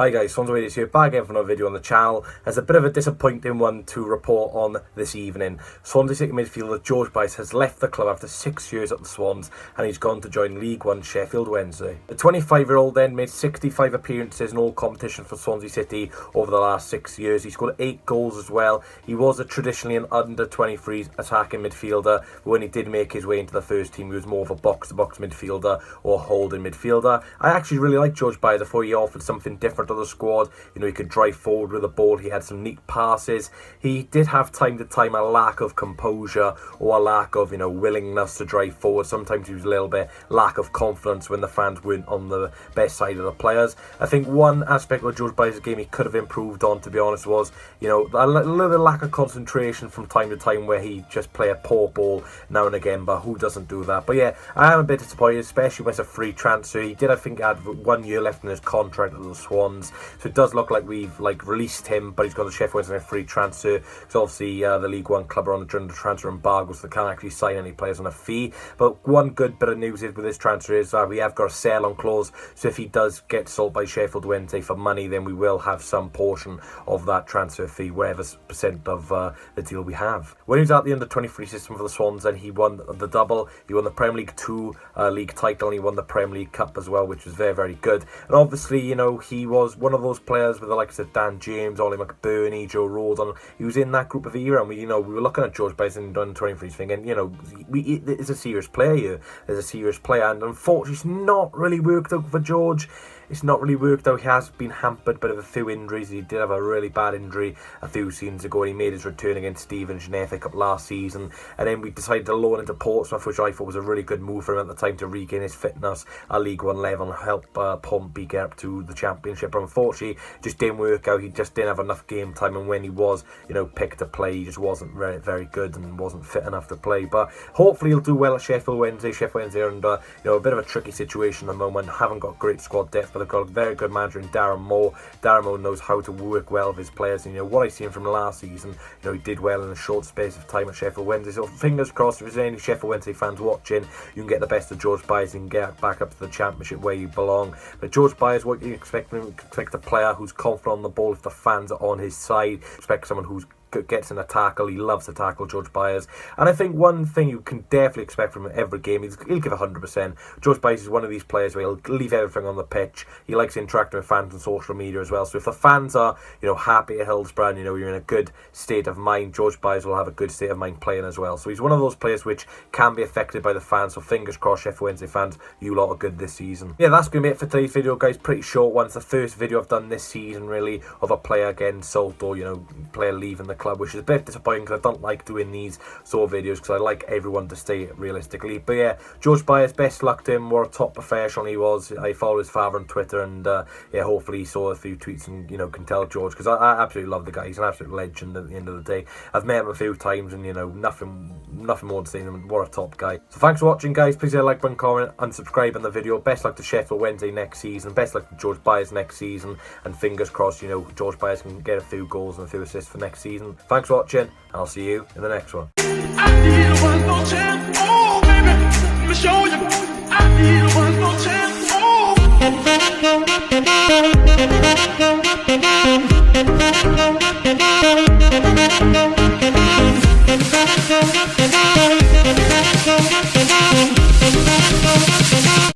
Hi guys, Swansea City here, back again for another video on the channel. There's a bit of a disappointing one to report on this evening. Swansea City midfielder George Byers has left the club after 6 years at the Swans, and he's gone to join League One Sheffield Wednesday. The 25-year-old then made 65 appearances in all competitions for Swansea City over the last 6 years. He scored 8 goals as well. He was traditionally an under-23s attacking midfielder, but when he did make his way into the first team, he was more of a box-to-box midfielder or holding midfielder. I actually really like George Byers. I thought he offered something different to the squad. You know, he could drive forward with the ball. He had some neat passes. He did have time to time a lack of composure or a lack of, willingness to drive forward. Sometimes he was a little bit lack of confidence when the fans weren't on the best side of the players. I think one aspect of George Byers' game he could have improved on, to be honest, was, a little bit lack of concentration from time to time where he just play a poor ball now and again, but who doesn't do that? But yeah, I am a bit disappointed, especially when it's a free transfer. He did, I think, have 1 year left in his contract at the Swans. So it does look like we've released him, but he's gone to Sheffield Wednesday on a free transfer. Because obviously the League One club are on the transfer embargo, so they can't actually sign any players on a fee. But one good bit of news is with this transfer is we have got a sell-on clause. So if he does get sold by Sheffield Wednesday for money, then we will have some portion of that transfer fee, whatever percent of the deal we have. When he was at the under-23 system for the Swans, then he won the double. He won the Premier League 2 league title, and he won the Premier League Cup as well, which was very, very good. And obviously, he was one of those players with the likes of Dan James, Ollie McBurney, Joe Rodon. He was in that group of era, and we were looking at George Byers in the under-23s thinking, it's a serious player here. There's a serious player, and unfortunately, it's not really worked out for George. It's not really worked out. He has been hampered by a few injuries. He did have a really bad injury a few seasons ago, and he made his return against Stevenage in the FA Cup last season. And then we decided to loan him to Portsmouth, which I thought was a really good move for him at the time to regain his fitness at League One level and help Pompey get up to the Championship. But unfortunately, it just didn't work out. He just didn't have enough game time, and when he was, picked to play, he just wasn't very, very good and wasn't fit enough to play. But hopefully he'll do well at Sheffield Wednesday. Sheffield Wednesday are under, a bit of a tricky situation at the moment. Haven't got great squad depth, but they've got a very good manager in Darren Moore. Darren Moore knows how to work well with his players, and what I seen from last season, he did well in a short space of time at Sheffield Wednesday. So fingers crossed, if there's any Sheffield Wednesday fans watching, you can get the best of George Byers and get back up to the Championship where you belong. But George Byers, what you expect from him? Expect a player who's confident on the ball if the fans are on his side. Expect someone who's gets in a tackle. He loves to tackle, George Byers. And I think one thing you can definitely expect from him every game, he'll give 100%. George Byers is one of these players where he'll leave everything on the pitch. He likes interacting with fans on social media as well. So if the fans are, happy at Hillsborough, and, you're in a good state of mind, George Byers will have a good state of mind playing as well. So he's one of those players which can be affected by the fans. So fingers crossed, Sheffield Wednesday fans, you lot are good this season. Yeah, that's going to be it for today's video, guys. Pretty short one. It's the first video I've done this season, really, of a player getting sold or, player leaving the club, which is a bit disappointing because I don't like doing these sort of videos because I like everyone to stay realistically. But yeah, George Byers, best luck to him. What a top professional he was. I follow his father on Twitter, and yeah, hopefully he saw a few tweets and can tell George, because I absolutely love the guy. He's an absolute legend at the end of the day. I've met him a few times, and nothing more to say than him. What a top guy. So thanks for watching, guys. Please hit a like button, comment and subscribe on the video. Best luck to Sheffield Wednesday next season. Best luck to George Byers next season, and fingers crossed George Byers can get a few goals and a few assists for next season. Thanks for watching, and I'll see you in the next one. Oh,